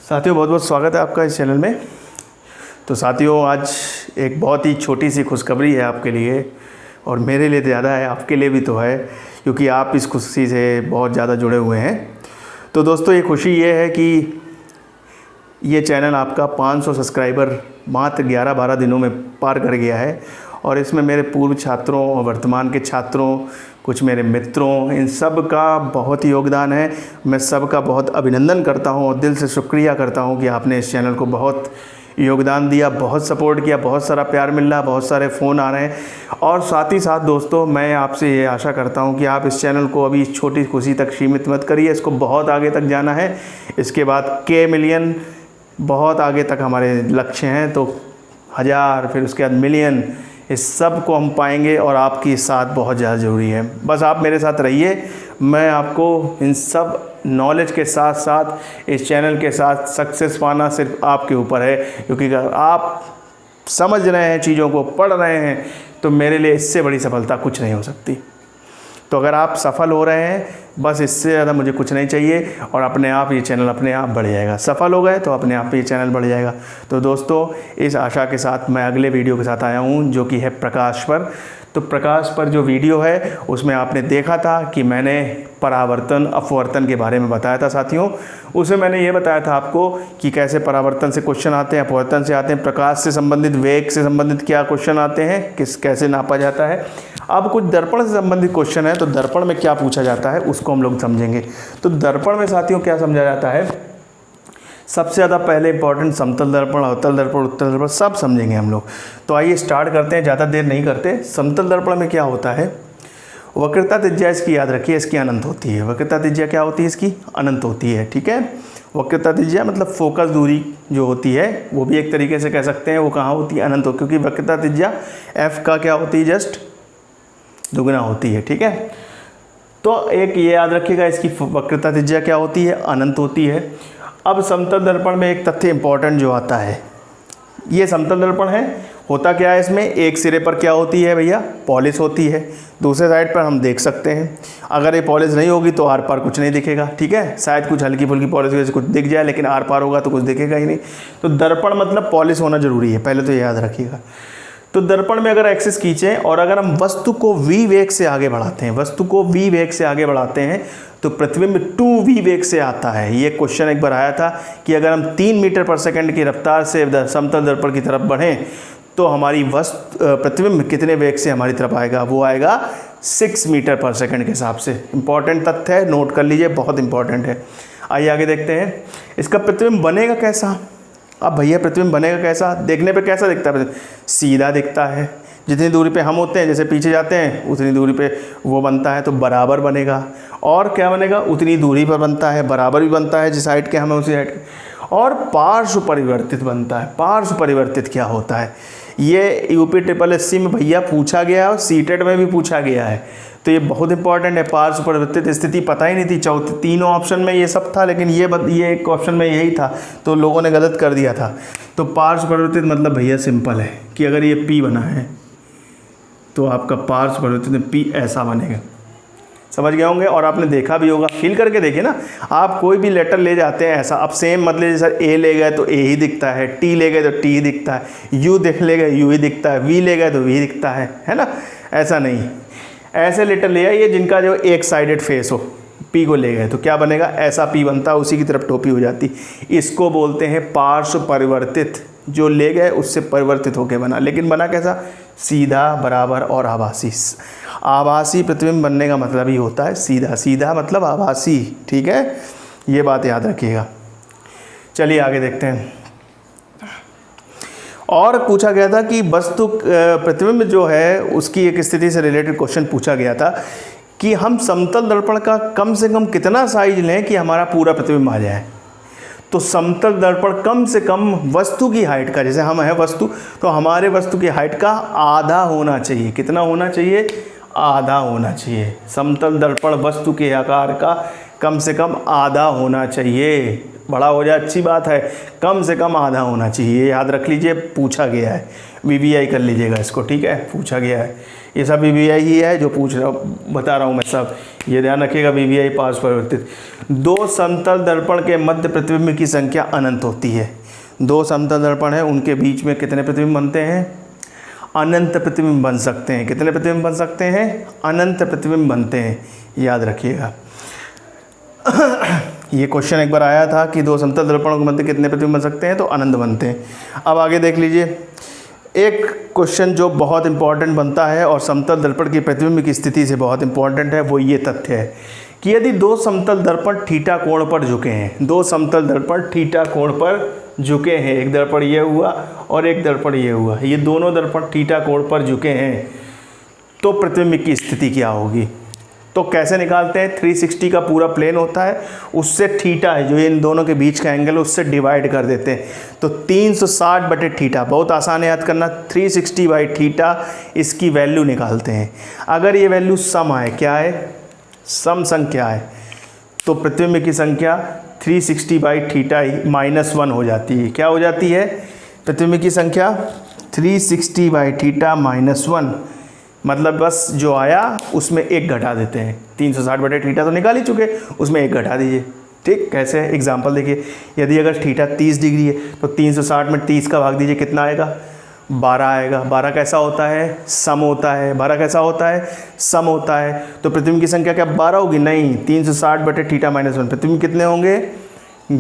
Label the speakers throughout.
Speaker 1: साथियों, बहुत बहुत स्वागत है आपका इस चैनल में। तो साथियों, आज एक बहुत ही छोटी सी खुशखबरी है आपके लिए, और मेरे लिए ज़्यादा है, आपके लिए भी तो है, क्योंकि आप इस खुशी से बहुत ज़्यादा जुड़े हुए हैं। तो दोस्तों, ये खुशी ये है कि ये चैनल आपका 500 सब्सक्राइबर मात्र 11-12 दिनों में पार कर गया है। और इसमें मेरे पूर्व छात्रों और वर्तमान के छात्रों, कुछ मेरे मित्रों, इन सब का बहुत ही योगदान है। मैं सबका बहुत अभिनंदन करता हूं और दिल से शुक्रिया करता हूं कि आपने इस चैनल को बहुत योगदान दिया, बहुत सपोर्ट किया, बहुत सारा प्यार मिल रहा है, बहुत सारे फ़ोन आ रहे हैं। और साथ ही साथ दोस्तों, मैं आपसे ये आशा करता हूं कि आप इस चैनल को अभी इस छोटी खुशी तक सीमित मत करिए, इसको बहुत आगे तक जाना है। इसके बाद के मिलियन, बहुत आगे तक हमारे लक्ष्य हैं। तो 1000, फिर उसके बाद मिलियन, इस सब को हम पाएंगे और आपकी साथ बहुत ज़्यादा ज़रूरी है। बस आप मेरे साथ रहिए, मैं आपको इन सब नॉलेज के साथ साथ इस चैनल के साथ सक्सेस पाना सिर्फ आपके ऊपर है, क्योंकि अगर आप समझ रहे हैं, चीज़ों को पढ़ रहे हैं, तो मेरे लिए इससे बड़ी सफलता कुछ नहीं हो सकती। तो अगर आप सफल हो रहे हैं, बस इससे ज़्यादा मुझे कुछ नहीं चाहिए, और अपने आप ये चैनल अपने आप बढ़ जाएगा। सफल हो गए तो अपने आप ये चैनल बढ़ जाएगा। तो दोस्तों, इस आशा के साथ मैं अगले वीडियो के साथ आया हूँ, जो कि है प्रकाश पर। तो प्रकाश पर जो वीडियो है, उसमें आपने देखा था कि मैंने परावर्तन अपवर्तन के बारे में बताया था साथियों। उसमें मैंने ये बताया था आपको कि कैसे परावर्तन से क्वेश्चन आते हैं, अपवर्तन से आते हैं, प्रकाश से संबंधित, वेग से संबंधित क्या क्वेश्चन आते हैं, कैसे नापा जाता है। अब कुछ दर्पण से संबंधित क्वेश्चन है, तो दर्पण में क्या पूछा जाता है उसको हम लोग समझेंगे। तो दर्पण में साथियों क्या समझा जाता है, सबसे ज़्यादा पहले इंपॉर्टेंट समतल दर्पण, अवतल दर्पण, उत्तल दर्पण सब समझेंगे हम लोग। तो आइए स्टार्ट करते हैं, ज़्यादा देर नहीं करते। समतल दर्पण में क्या होता है, वक्रता त्रिज्या इसकी याद रखिए, इसकी अनंत होती है। वक्रता त्रिज्या क्या होती है, इसकी अनंत होती है। ठीक है, वक्रता त्रिज्या मतलब फोकस दूरी जो होती है, वो भी एक तरीके से कह सकते हैं, वो कहाँ होती है, अनंत हो, क्योंकि वक्रता त्रिज्या f का क्या होती है, जस्ट दुगना होती है। ठीक है, तो एक ये याद रखिएगा, इसकी वक्रता त्रिज्या क्या होती है, अनंत होती है। अब समतल दर्पण में एक तथ्य इंपॉर्टेंट जो आता है, ये समतल दर्पण है, होता क्या है इसमें, एक सिरे पर क्या होती है भैया, पॉलिश होती है, दूसरे साइड पर हम देख सकते हैं। अगर ये पॉलिश नहीं होगी तो आर पार कुछ नहीं दिखेगा। ठीक है, शायद कुछ हल्की फुल्की पॉलिश वजह से कुछ दिख जाए, लेकिन आर पार होगा तो कुछ दिखेगा ही नहीं। तो दर्पण मतलब पॉलिश होना जरूरी है, पहले तो याद रखिएगा। तो दर्पण में अगर एक्सिस खींचें और अगर हम वस्तु को v वेग से आगे बढ़ाते हैं, वस्तु को v वेग से आगे बढ़ाते हैं, तो प्रतिबिंब 2v वेग से आता है। ये क्वेश्चन एक बार आया था कि अगर हम 3 मीटर पर सेकंड की रफ्तार से समतल दर्पण की तरफ बढ़ें, तो हमारी प्रतिबिंब कितने वेग से हमारी तरफ आएगा, वो आएगा 6 मीटर पर सेकंड के हिसाब से। इंपॉर्टेंट तथ्य है, नोट कर लीजिए, बहुत इंपॉर्टेंट है। आइए आगे देखते हैं, इसका प्रतिबिंब बनेगा कैसा। अब भैया प्रतिबिंब बनेगा कैसा, देखने पे कैसा दिखता है, सीधा दिखता है। जितनी दूरी पे हम होते हैं, जैसे पीछे जाते हैं, उतनी दूरी पे वो बनता है, तो बराबर बनेगा। और क्या बनेगा, उतनी दूरी पर बनता है, बराबर भी बनता है, जिस साइड के हमें उसी साइड के। और पार्श्व परिवर्तित बनता है। पार्श्व परिवर्तित क्या होता है, ये UPSSC में भैया पूछा गया है और सीटेट में भी पूछा गया है, तो ये बहुत इंपॉर्टेंट है। पार्श्व परिवर्तित स्थिति पता ही नहीं थी, तीनों ऑप्शन में ये सब था, लेकिन ये एक ऑप्शन में यही था, तो लोगों ने गलत कर दिया था। तो पार्श्व परिवर्तित मतलब भैया सिंपल है कि अगर ये P बना है, तो आपका पार्श्व परिवर्तित P ऐसा बनेगा। समझ गए होंगे, और आपने देखा भी होगा, फील करके देखिए ना। आप कोई भी लेटर ले जाते हैं ऐसा, अब सेम मतलब जैसे A ले गए तो A ही दिखता है, T ले गए तो T ही दिखता है, U देख ले गए U ही दिखता है, V ले गए तो V दिखता है ना। ऐसा नहीं, ऐसे लेटर ले आइए जिनका जो एक साइडेड फेस हो। P को ले गए तो क्या बनेगा, ऐसा P बनता है, उसी की तरफ टोपी हो जाती। इसको बोलते हैं पार्श्व परिवर्तित। जो ले गए उससे परिवर्तित होके बना, लेकिन बना कैसा, सीधा, बराबर और आभासी। आभासी प्रतिबिंब बनने का मतलब ही होता है सीधा, सीधा मतलब आभासी। ठीक है, ये बात याद रखिएगा। चलिए आगे देखते हैं। और पूछा गया था कि वस्तु प्रतिबिंब जो है उसकी एक स्थिति से रिलेटेड क्वेश्चन पूछा गया था कि हम समतल दर्पण का कम से कम कितना साइज लें कि हमारा पूरा प्रतिबिंब आ जाए। तो समतल दर्पण कम से कम वस्तु की हाइट का, जैसे हम है वस्तु, तो हमारे वस्तु की हाइट का आधा होना चाहिए। कितना होना चाहिए, आधा होना चाहिए। समतल दर्पण वस्तु के आकार का कम से कम आधा होना चाहिए। बड़ा हो जाए अच्छी बात है, कम से कम आधा होना चाहिए, याद रख लीजिए, पूछा गया है। VVI कर लीजिएगा इसको, ठीक है, पूछा गया है। ये सब VVI ही है जो बता रहा हूँ मैं सब, ये ध्यान रखिएगा। VVI पार्श्व परिवर्तित। दो समतल दर्पण के मध्य प्रतिबिंब की संख्या अनंत होती है। दो समतल दर्पण है, उनके बीच में कितने प्रतिबिंब बनते हैं? अनंत प्रतिबिंब बन सकते हैं। कितने प्रतिबिंब बन सकते हैं? अनंत प्रतिबिंब बनते हैं, याद रखिएगा। ये क्वेश्चन एक बार आया था कि दो समतल दर्पणों के मध्य कितने प्रतिबिंब बन सकते हैं, तो अनंत बनते हैं। अब आगे देख लीजिए, एक क्वेश्चन जो बहुत इंपॉर्टेंट बनता है और समतल दर्पण की प्रतिबिंब की स्थिति से बहुत इंपॉर्टेंट है, वो ये तथ्य है कि यदि दो समतल दर्पण थीटा कोण पर झुके हैं, दो समतल दर्पण थीटा कोण पर झुके हैं, एक दर्पण ये हुआ और एक दर्पण ये हुआ, ये दोनों दर्पण थीटा कोण पर झुके हैं, तो प्रतिबिंब की स्थिति क्या होगी? तो कैसे निकालते हैं? 360 का पूरा प्लेन होता है, उससे थीटा है जो इन दोनों के बीच का एंगल, उससे डिवाइड कर देते हैं, तो 360/थीटा। बहुत आसान है याद करना, 360/थीटा इसकी वैल्यू निकालते हैं। अगर ये वैल्यू सम आए, क्या है? सम संख्या है, तो प्रतिबिंब की संख्या 360/थीटा -1 हो जाती है। क्या हो जाती है? प्रतिबिंब की संख्या 360/थीटा -1, मतलब बस जो आया उसमें एक घटा देते हैं। 360/थीटा तो निकाल ही चुके, उसमें एक घटा दीजिए। ठीक, कैसे? एग्जांपल देखिए, यदि अगर थीटा 30 डिग्री है तो 360 में 30 का भाग दीजिए, कितना आएगा? 12 आएगा। 12 कैसा होता है? सम होता है। 12 कैसा होता है? सम होता है। तो प्रतिबिंब की संख्या क्या 12 होगी? नहीं, 360/थीटा -1। प्रतिबिंब कितने होंगे?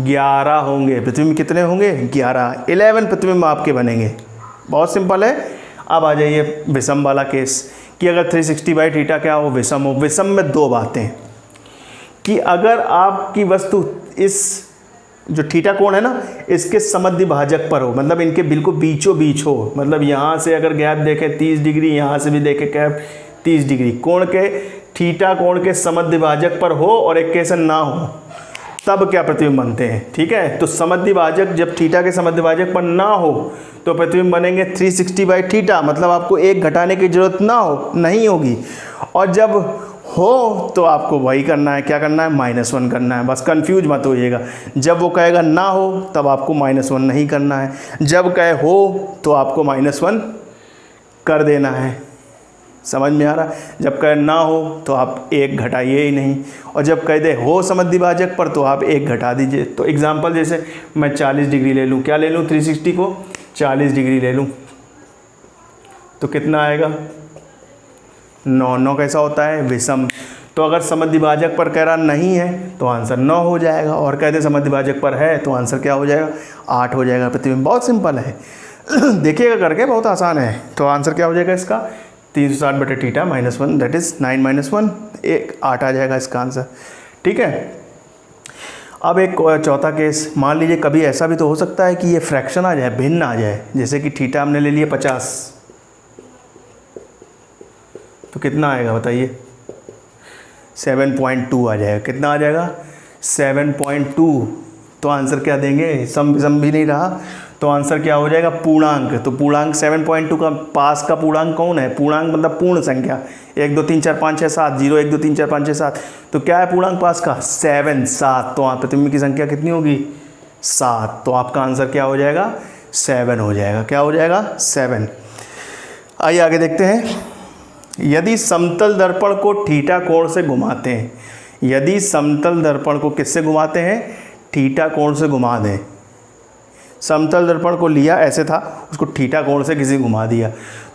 Speaker 1: 11 होंगे। प्रतिबिंब कितने होंगे? 11। 11 प्रतिबिंब आपके बनेंगे। बहुत सिंपल है। अब आ जाइए विषम वाला केस कि अगर 360/थीटा क्या हो? विषम हो। विषम में दो बातें कि अगर आपकी वस्तु इस जो थीटा कोण है ना, इसके समद्वि भाजक पर हो, मतलब इनके बिल्कुल बीचों बीच हो, मतलब यहाँ से अगर गैप देखें 30 डिग्री, यहाँ से भी देखें गैप 30 डिग्री, कोण के थीटा कोण के समद्वि भाजक पर हो और इक्वेशन ना हो, तब क्या प्रतिबिंब बनते हैं? ठीक है, तो समद्वि भाजक जब थीटा के समद्वि भाजक पर ना हो तो प्रतिबिंब बनेंगे 360/थीटा, मतलब आपको एक घटाने की जरूरत ना हो, नहीं होगी। और जब हो तो आपको वही करना है, क्या करना है? -1 करना है। बस कंफ्यूज मत होइएगा, जब वो कहेगा ना हो तब आपको -1 नहीं करना है, जब कहे हो तो आपको -1 कर देना है। समझ में आ रहा? जब कहे ना हो तो आप एक घटाइए ही नहीं, और जब कह दे हो समद्वि भाजक पर तो आप एक घटा दीजिए। तो एग्जांपल जैसे मैं 40 डिग्री ले लूँ, क्या ले लूँ? 360 को 40 डिग्री ले लूँ, तो कितना आएगा? 9। 9 कैसा होता है? विषम। तो अगर समद्वि भाजक पर कह रहा नहीं है तो आंसर 9 हो जाएगा, और कहते समद्वि भाजक पर है तो आंसर क्या हो जाएगा? 8 हो जाएगा। प्रतिबिंब बहुत सिंपल है, देखिएगा करके, बहुत आसान है। तो आंसर क्या हो जाएगा इसका? 360/थीटा -1, दैट इज़ 9 - 1, 8 आ जाएगा इसका आंसर। ठीक है। अब एक चौथा केस, मान लीजिए कभी ऐसा भी तो हो सकता है कि ये फ्रैक्शन आ जाए, भिन्न आ जाए, जैसे कि थीटा हमने ले लिया 50, तो कितना आएगा बताइए? 7.2 आ जाएगा। कितना आ जाएगा? 7.2। तो आंसर क्या देंगे? सम भी नहीं रहा, तो आंसर क्या हो जाएगा? पूर्णांक। तो पूर्णांक 7.2 का पास का पूर्णांक कौन है? पूर्णांक मतलब पूर्ण संख्या, 1 2 3 4 5 6 7, 0 1 2 3 4 5 6 7, तो क्या है पूर्णांक पास का? 7। तो प्रतिबिंब की संख्या कितनी होगी? 7। तो आपका आंसर क्या हो जाएगा? 7 हो जाएगा। क्या हो जाएगा? 7। आइए आगे देखते हैं। यदि समतल दर्पण को थीटा कोण से घुमाते हैं, यदि समतल दर्पण को किससे घुमाते हैं? थीटा कोण से घुमा दें। समतल दर्पण को लिया ऐसे था, उसको थीटा कोण से किसी घुमा दिया,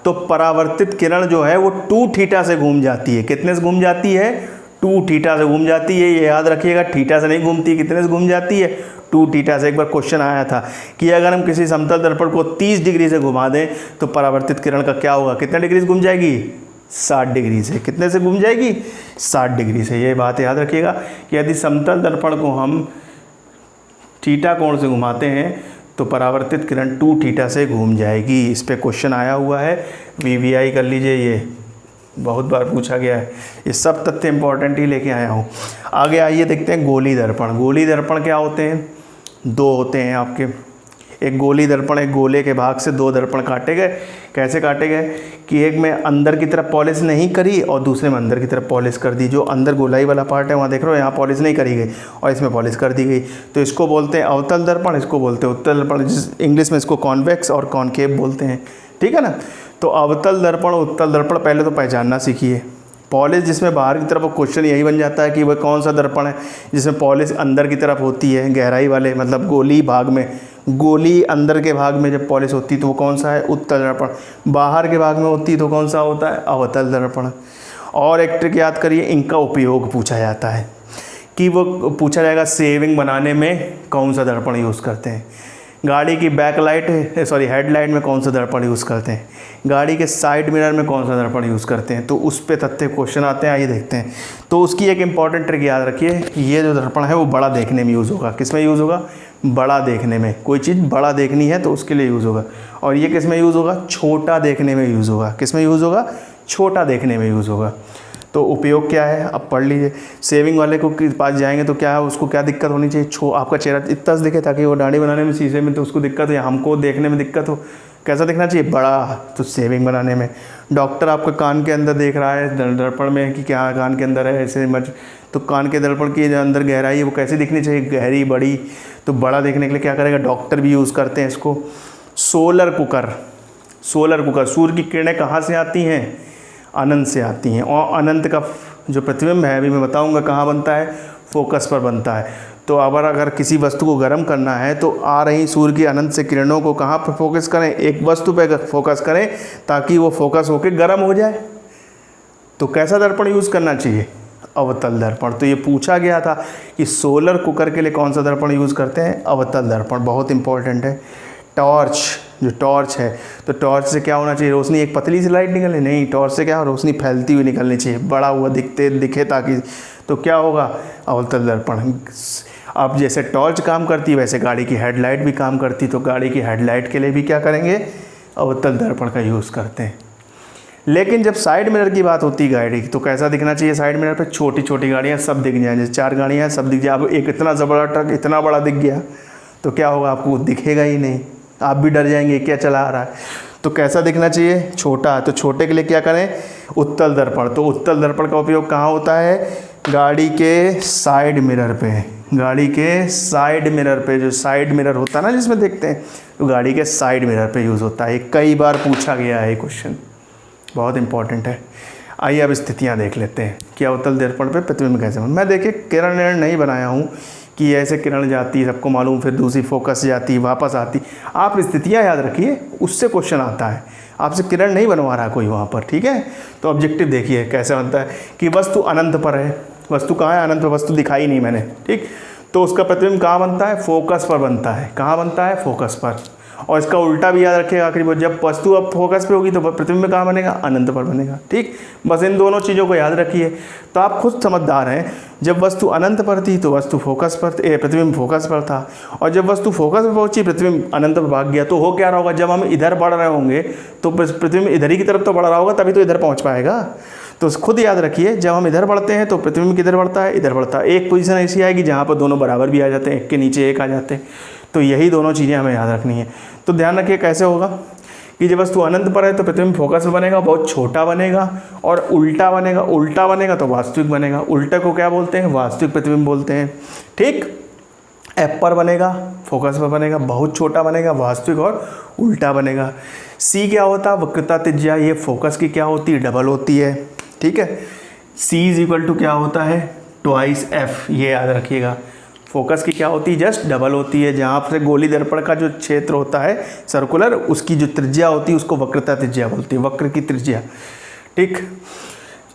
Speaker 1: तो परावर्तित किरण जो है वो 2 थीटा से घूम जाती है। कितने से घूम जाती है? 2 थीटा से घूम जाती है। ये याद रखिएगा, थीटा से नहीं घूमती, कितने से घूम जाती है? 2 थीटा से। एक बार क्वेश्चन आया था कि अगर हम किसी समतल दर्पण को 30 डिग्री से घुमा दें तो परावर्तित किरण का क्या होगा? कितने डिग्री से घूम जाएगी? 60 डिग्री से। कितने से घूम जाएगी? 60 डिग्री से। ये बात याद रखिएगा कि यदि समतल दर्पण को हम थीटा कोण से घुमाते हैं तो परावर्तित किरण 2 थीटा से घूम जाएगी। इस पे क्वेश्चन आया हुआ है, VVI कर लीजिए, ये बहुत बार पूछा गया है। ये सब तथ्य इंपॉर्टेंट ही लेके आया हूँ। आगे आइए देखते हैं गोली दर्पण। गोली दर्पण क्या होते हैं? 2 होते हैं आपके, एक गोली दर्पण, एक गोले के भाग से दो दर्पण काटे गए। कैसे काटे गए कि एक में अंदर की तरफ पॉलिश नहीं करी और दूसरे में अंदर की तरफ पॉलिश कर दी। जो अंदर गोलाई वाला पार्ट है वहाँ देख रहे हो, यहाँ पॉलिश नहीं करी गई और इसमें पॉलिश कर दी गई। तो इसको बोलते हैं अवतल दर्पण, इसको बोलते हैं उत्तल दर्पण। इंग्लिश में इसको कॉन्वेक्स और कॉनकेव बोलते हैं, ठीक है ना। तो अवतल दर्पण, उत्तल दर्पण पहले तो पहचानना सीखिए। पॉलिश जिसमें बाहर की तरफ, क्वेश्चन यही बन जाता है कि वह कौन सा दर्पण है जिसमें पॉलिश अंदर की तरफ होती है, गहराई वाले, मतलब गोली भाग में, गोली अंदर के भाग में जब पॉलिश होती है तो वो कौन सा है, उत्तल दर्पण। बाहर के भाग में होती है तो कौन सा होता है, अवतल दर्पण। और एक ट्रिक याद करिए, इनका उपयोग पूछा जाता है कि वो पूछा जाएगा सेविंग बनाने में कौन सा दर्पण यूज़ करते हैं, गाड़ी की हेडलाइट में कौन सा दर्पण यूज़ करते हैं, गाड़ी के साइड मिरर में कौन सा दर्पण यूज़ करते हैं। तो उस पे तथ्य क्वेश्चन आते हैं, आइए देखते हैं। तो उसकी एक इंपॉर्टेंट ट्रिक याद रखिए, ये जो दर्पण है वो बड़ा देखने में यूज़ होगा। किस में यूज़ होगा, बड़ा देखने में। कोई चीज़ बड़ा देखनी है तो उसके लिए यूज़ होगा। और ये किस में यूज़ होगा, छोटा देखने में यूज़ होगा। किस में यूज़ होगा, छोटा देखने में यूज़ होगा। तो उपयोग क्या है, अब पढ़ लीजिए। सेविंग वाले को के पास जाएंगे तो क्या है, उसको क्या दिक्कत होनी चाहिए, आपका चेहरा इतना दिखे ताकि वो दाढ़ी बनाने में शीशे में तो उसको दिक्कत हो, या हमको देखने में दिक्कत हो। कैसा दिखना चाहिए, बड़ा। तो सेविंग बनाने में डॉक्टर आपके कान के अंदर देख रहा है दर्पण में कि क्या कान के अंदर है, ऐसे मच, तो कान के दर्पण की जो अंदर गहराई है वो कैसी दिखनी चाहिए, गहरी, बड़ी। तो बड़ा देखने के लिए क्या करेगा, डॉक्टर भी यूज़ करते हैं इसको। सोलर कुकर, सूर्य की किरणें कहाँ से आती हैं, अनंत से आती हैं। और अनंत का जो प्रतिबिंब है, अभी मैं बताऊंगा कहाँ बनता है, फोकस पर बनता है। तो अगर किसी वस्तु को गर्म करना है तो आ रही सूर्य की अनंत से किरणों को कहाँ पर फोकस करें, एक वस्तु पे फोकस करें ताकि वो फोकस होकर गर्म हो जाए। तो कैसा दर्पण यूज़ करना चाहिए, अवतल दर्पण। तो ये पूछा गया था कि सोलर कुकर के लिए कौन सा दर्पण यूज़ करते हैं, अवतल दर्पण। बहुत इंपॉर्टेंट है। टॉर्च, जो टॉर्च है, तो टॉर्च से क्या होना चाहिए, रोशनी एक पतली सी लाइट निकले, नहीं, टॉर्च से क्या, रोशनी फैलती हुई निकलनी चाहिए, बड़ा हुआ दिखे ताकि, तो क्या होगा, अवतल दर्पण। अब जैसे टॉर्च काम करती है वैसे गाड़ी की हेडलाइट भी काम करती, तो गाड़ी की हेडलाइट के लिए भी क्या करेंगे, अवतल दर्पण का यूज़ करते हैं। लेकिन जब साइड मिरर की बात होती है गाड़ी की, तो कैसा दिखना चाहिए, साइड मिरर पे छोटी छोटी गाड़ियाँ सब दिख जाएँ, जैसे 4 गाड़ियाँ सब दिख जाए। अब एक इतना बड़ा ट्रक इतना बड़ा दिख गया तो क्या होगा, आपको दिखेगा ही नहीं, आप भी डर जाएंगे क्या चला आ रहा है। तो कैसा दिखना चाहिए, छोटा। तो छोटे के लिए क्या करें, उत्तल दर्पण। तो उत्तल दर्पण का उपयोग कहाँ होता है, गाड़ी के साइड मिरर पे, गाड़ी के साइड मिरर पे, जो साइड मिरर होता है ना जिसमें देखते हैं, तो गाड़ी के साइड मिरर पे यूज़ होता है। कई बार पूछा गया है क्वेश्चन, बहुत इंपॉर्टेंट है। आइए अब स्थितियाँ देख लेते हैं कि अवतल दर्पण पे प्रतिबिंब कैसे मैं देखिए किरण नहीं बनाया हूँ कि ऐसे किरण जाती है, सबको मालूम, फिर दूसरी फोकस जाती, वापस आती। आप स्थितियाँ याद रखिए, उससे क्वेश्चन आता है। आपसे किरण नहीं बनवा रहा कोई वहाँ पर, ठीक है। तो ऑब्जेक्टिव देखिए कैसे बनता है कि वस्तु अनंत पर है, वस्तु कहाँ है, अनंत पर, वस्तु दिखाई नहीं मैंने, ठीक। तो उसका प्रतिबिंब कहाँ बनता है, फोकस पर बनता है। कहाँ बनता है, फोकस पर। और इसका उल्टा भी याद रखिएगा, आखिरी बार जब वस्तु अब फोकस पे होगी तो प्रतिबिंब कहाँ बनेगा, अनंत पर बनेगा, ठीक। बस इन दोनों चीज़ों को याद रखिए। तो आप खुद समझदार हैं, जब वस्तु अनंत पर थी तो वस्तु फोकस पर, प्रतिबिंब फोकस पर था, और जब वस्तु फोकस पर पहुंची प्रतिबिंब अनंत पर भाग गया। तो हो क्या रहा होगा, जब हम इधर बढ़ रहे होंगे तो प्रतिबिंब इधर ही की तरफ तो बढ़ रहा होगा, तभी तो इधर पहुँच पाएगा। तो खुद याद रखिए, जब हम इधर बढ़ते हैं तो प्रतिबिंब किधर बढ़ता है, इधर बढ़ता है। एक पोजीशन ऐसी आएगी जहाँ पर दोनों बराबर भी आ जाते हैं, एक के नीचे एक आ जाते हैं। तो यही दोनों चीज़ें हमें याद रखनी है। तो ध्यान रखिए कैसे होगा कि जब वस्तु अनंत पर है तो प्रतिबिंब फोकस में बनेगा, बहुत छोटा बनेगा, और उल्टा बनेगा। उल्टा बनेगा तो वास्तविक बनेगा। उल्टा को क्या बोलते हैं, वास्तविक प्रतिबिंब बोलते हैं, ठीक। एफ पर बनेगा, फोकस पर बनेगा, बहुत छोटा बनेगा, वास्तविक और उल्टा बनेगा। सी क्या होता है, वक्रता त्रिज्या, ये फोकस की क्या होती है, डबल होती है, ठीक है। सी इज इक्वल टू क्या होता है, ट्वाइस एफ, ये याद रखिएगा। फोकस की क्या होती है, जस्ट डबल होती है। जहाँ से गोली दर्पण का जो क्षेत्र होता है सर्कुलर, उसकी जो त्रिज्या होती है उसको वक्रता त्रिज्या बोलती है, वक्र की त्रिज्या, ठीक।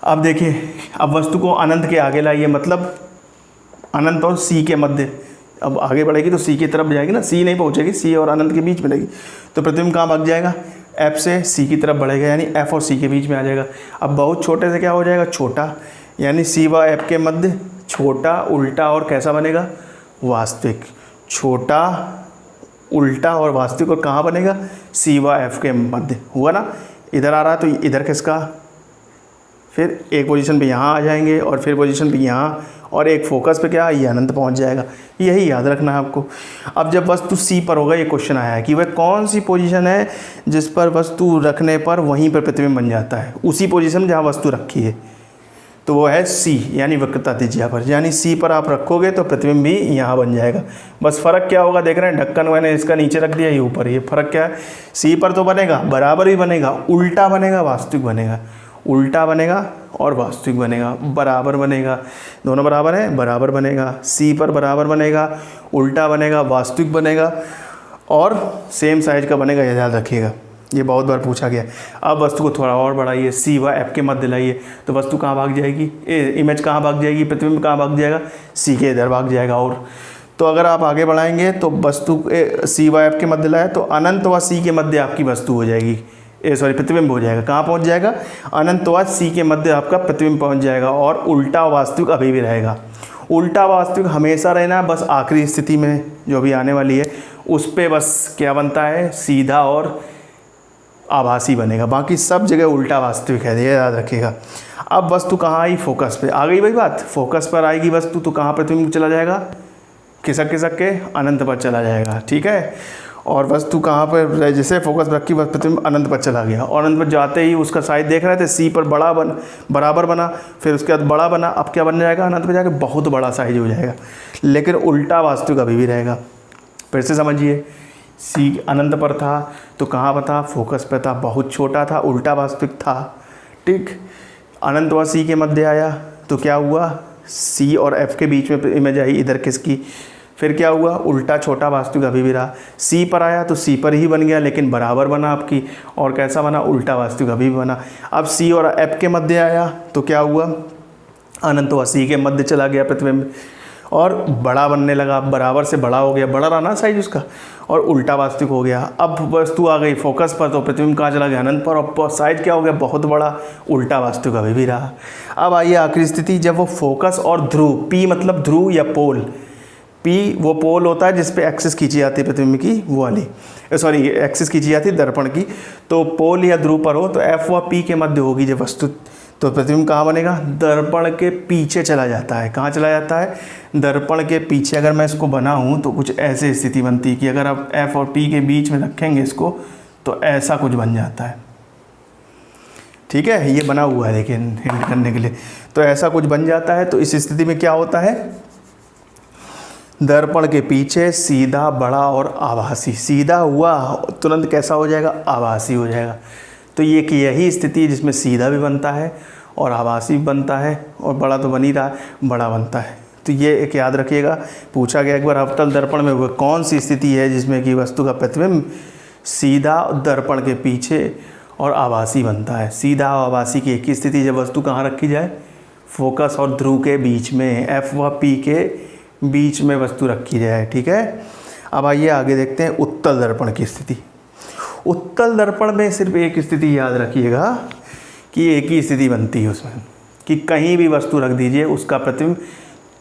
Speaker 1: अब देखिए, अब वस्तु को अनंत के आगे लाइए, मतलब अनंत और सी के मध्य। अब आगे बढ़ेगी तो सी की तरफ जाएगी ना, सी नहीं पहुँचेगी, सी और अनंत के बीच में रहेगी। तो प्रतिबिंब कहाँ भाग जाएगा, एफ से सी की तरफ बढ़ेगा, यानी एफ और सी के बीच में आ जाएगा। अब बहुत छोटे से क्या हो जाएगा, छोटा, यानी सी व एफ के मध्य, छोटा, उल्टा और कैसा बनेगा, वास्तविक। छोटा, उल्टा और वास्तविक, और कहाँ बनेगा, सी व एफ के मध्य, हुआ ना। इधर आ रहा है तो इधर किसका, फिर एक पोजीशन पे यहाँ आ जाएंगे और फिर पोजीशन पे यहाँ, और एक फोकस पे क्या, ये अनंत पहुंच जाएगा। यही याद रखना है आपको। अब जब वस्तु सी पर होगा, ये क्वेश्चन आया है कि वह कौन सी पोजीशन है जिस पर वस्तु रखने पर वहीं पर प्रतिबिंब बन जाता है, उसी पोजीशन जहाँ वस्तु रखी है, तो वो है सी, यानी वक्रता त्रिज्या पर। यानी सी पर आप रखोगे तो प्रतिबिंब भी यहाँ बन जाएगा। बस फ़र्क क्या होगा, देख रहे हैं ढक्कन मैंने इसका नीचे रख दिया, ये ऊपर। ये फ़र्क क्या है, सी पर तो बनेगा, बराबर भी बनेगा, उल्टा बनेगा, वास्तविक बनेगा। उल्टा बनेगा और वास्तविक बनेगा, बराबर बनेगा, दोनों बराबर हैं, बराबर बनेगा। सी पर बराबर बनेगा, उल्टा बनेगा, वास्तविक बनेगा और सेम साइज का बनेगा, ये याद रखिएगा। ये बहुत बार पूछा गया। अब वस्तु को थोड़ा और बढ़ाइए, सी व एफ के मध्य लाइए, तो वस्तु कहाँ भाग जाएगी, इमेज कहाँ भाग जाएगी, प्रतिबिंब कहाँ भाग जाएगा, सी के इधर भाग जाएगा। और तो अगर आप आगे बढ़ाएंगे तो वस्तु सी व एफ के मध्य लाए तो अनंत व सी के मध्य आपकी वस्तु हो जाएगी, प्रतिबिंब हो जाएगा। कहाँ पहुँच जाएगा, अनंत व सी के मध्य आपका प्रतिबिंब पहुँच जाएगा। और उल्टा वास्तविक अभी भी रहेगा। उल्टा वास्तविक हमेशा रहना, बस आखिरी स्थिति में जो भी आने वाली है उस पर बस क्या बनता है, सीधा और आभासी बनेगा। बाकी सब जगह उल्टा वास्तविक है, ये याद रखिएगा। अब वस्तु कहाँ आई, फोकस पे आ गई भाई बात। फोकस पर आएगी वस्तु तो कहाँ प्रतिबिंब चला जाएगा, खिसक खिसक के अनंत पर चला जाएगा, ठीक है। और वस्तु कहाँ पर, जैसे फोकस रखी प्रतिबिंब अनंत पर चला गया, और अनंत पर जाते ही उसका साइज देख रहे थे, सी पर बराबर बना, फिर उसके बाद बड़ा बना, अब क्या बन जाएगा, अनंत पर जाकर बहुत बड़ा साइज हो जाएगा। लेकिन उल्टा वास्तविक अभी भी रहेगा। फिर से समझिए, सी अनंत पर था तो कहाँ पर था, फोकस पे था, बहुत छोटा था, उल्टा वास्तविक था, ठीक। अनंत व सी के मध्य आया तो क्या हुआ, सी और एफ के बीच में इमेज आई इधर किसकी, फिर क्या हुआ, उल्टा छोटा वास्तविक अभी भी रहा। सी पर आया तो सी पर ही बन गया, लेकिन बराबर बना आपकी, और कैसा बना, उल्टा वास्तविक अभी भी बना। अब सी और एफ के मध्य आया तो क्या हुआ, अनंत व सी के मध्य चला गया प्रतिबिंब और बड़ा बनने लगा, बराबर से बड़ा हो गया, बड़ा रहा ना साइज उसका, और उल्टा वास्तविक हो गया। अब वस्तु आ गई फोकस पर तो प्रतिबिंब कहाँ चला गया, अनंत पर, और साइज क्या हो गया, बहुत बड़ा, उल्टा वास्तविक अभी भी रहा। अब आइए आखिरी स्थिति, जब वो फोकस और ध्रुव, पी मतलब ध्रुव या पोल, पी वो पोल होता है जिस पे एक्सिस खींची जाती है प्रतिबिंब की, वो वाली, सॉरी एक्सिस खींची जाती है दर्पण की, तो पोल या ध्रुव पर हो तो एफ व पी के मध्य होगी जब वस्तु, तो प्रतिबिंब कहाँ बनेगा, दर्पण के पीछे चला जाता है। कहाँ चला जाता है, दर्पण के पीछे। अगर मैं इसको बनाऊँ तो कुछ ऐसे स्थिति बनती है कि अगर आप एफ और पी के बीच में रखेंगे इसको तो ऐसा कुछ बन जाता है, ठीक है। ये बना हुआ है लेकिन हिंट करने के लिए, तो ऐसा कुछ बन जाता है। तो इस स्थिति में क्या होता है, दर्पण के पीछे सीधा, बड़ा और आभासी। सीधा हुआ तुरंत कैसा हो जाएगा, आभासी हो जाएगा। तो ये कि यही स्थिति जिसमें सीधा भी बनता है और आभासी भी बनता है, और बड़ा तो बन ही रहा है, बड़ा बनता है। तो ये एक याद रखिएगा, पूछा गया एक बार अवतल दर्पण में, वह कौन सी स्थिति है जिसमें कि वस्तु का प्रतिबिंब सीधा दर्पण के पीछे और आभासी बनता है। सीधा और आभासी की एक ही स्थिति, जब वस्तु कहाँ रखी जाए, फोकस और ध्रुव के बीच में, एफ व पी के बीच में वस्तु रखी जाए, ठीक है। अब आइए आगे देखते हैं उत्तल दर्पण की स्थिति। उत्तल दर्पण में सिर्फ एक स्थिति याद रखिएगा कि एक ही स्थिति बनती है उसमें, कि कहीं भी वस्तु रख दीजिए उसका प्रतिबिंब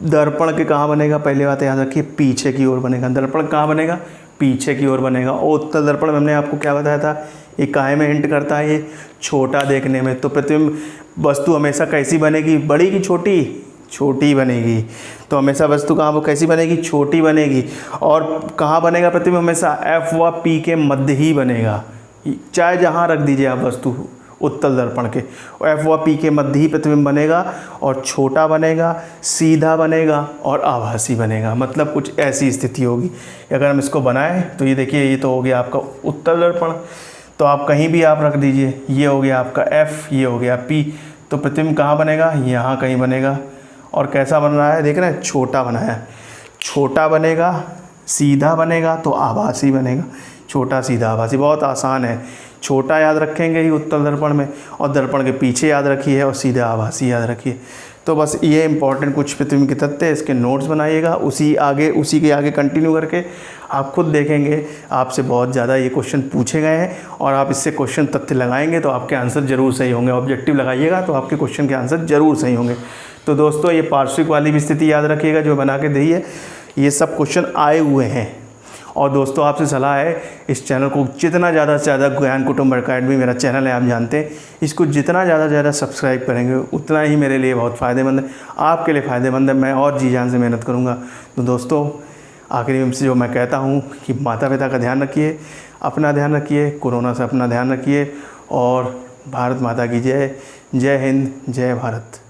Speaker 1: दर्पण के कहाँ बनेगा, पहले बात याद रखिए, पीछे की ओर बनेगा। दर्पण कहाँ बनेगा, पीछे की ओर बनेगा। और उत्तल दर्पण में हमने आपको क्या बताया था, ये काहे में हिंट करता है, ये छोटा देखने में। तो प्रतिबिंब वस्तु हमेशा कैसी बनेगी, बड़ी की छोटी, छोटी बनेगी। तो हमेशा वस्तु कहाँ वो कैसी बनेगी, छोटी बनेगी। और कहाँ बनेगा प्रतिबिंब, हमेशा एफ व पी के मध्य ही बनेगा, चाहे जहाँ रख दीजिए आप वस्तु उत्तल दर्पण के, एफ व पी के मध्य ही प्रतिबिंब बनेगा, और छोटा बनेगा, सीधा बनेगा और आभासी बनेगा। मतलब कुछ ऐसी स्थिति होगी। अगर हम इसको बनाएं तो ये देखिए, ये तो हो गया आपका उत्तल दर्पण, तो आप कहीं भी आप रख दीजिए, ये हो गया आपका एफ, ये हो गया पी, तो प्रतिबिंब कहाँ बनेगा, यहाँ कहीं बनेगा। और कैसा बन रहा है, देख रहे हैं, छोटा बनाया है, छोटा बनेगा, सीधा बनेगा तो आभासी बनेगा। छोटा सीधा आभासी, बहुत आसान है। छोटा याद रखेंगे ही उत्तल दर्पण में, और दर्पण के पीछे याद रखिए, और सीधा आभासी याद रखिए। तो बस ये इंपॉर्टेंट कुछ प्रतिबिंब के तथ्य, इसके नोट्स बनाइएगा, उसी के आगे कंटिन्यू करके आप खुद देखेंगे आपसे बहुत ज़्यादा ये क्वेश्चन पूछे गए हैं, और आप इससे क्वेश्चन तथ्य लगाएंगे तो आपके आंसर ज़रूर सही होंगे। ऑब्जेक्टिव लगाइएगा तो आपके क्वेश्चन के आंसर ज़रूर सही होंगे। तो दोस्तों, ये पार्श्विक वाली भी स्थिति याद रखिएगा जो बना के दी है, ये सब क्वेश्चन आए हुए हैं, और दोस्तों आपसे सलाह है, इस चैनल को जितना ज़्यादा से ज़्यादा, ज्ञान कुटुंब अकेडमी मेरा चैनल है आप जानते हैं, इसको जितना ज़्यादा से ज़्यादा सब्सक्राइब करेंगे उतना ही मेरे लिए बहुत फ़ायदेमंद है, आपके लिए फ़ायदेमंद है। मैं और जी जान से मेहनत करूँगा। तो दोस्तों आखिरी में से जो मैं कहता हूँ कि माता पिता का ध्यान रखिए, अपना ध्यान रखिए, कोरोना से अपना ध्यान रखिए, और भारत माता की जय। जय हिंद, जय भारत।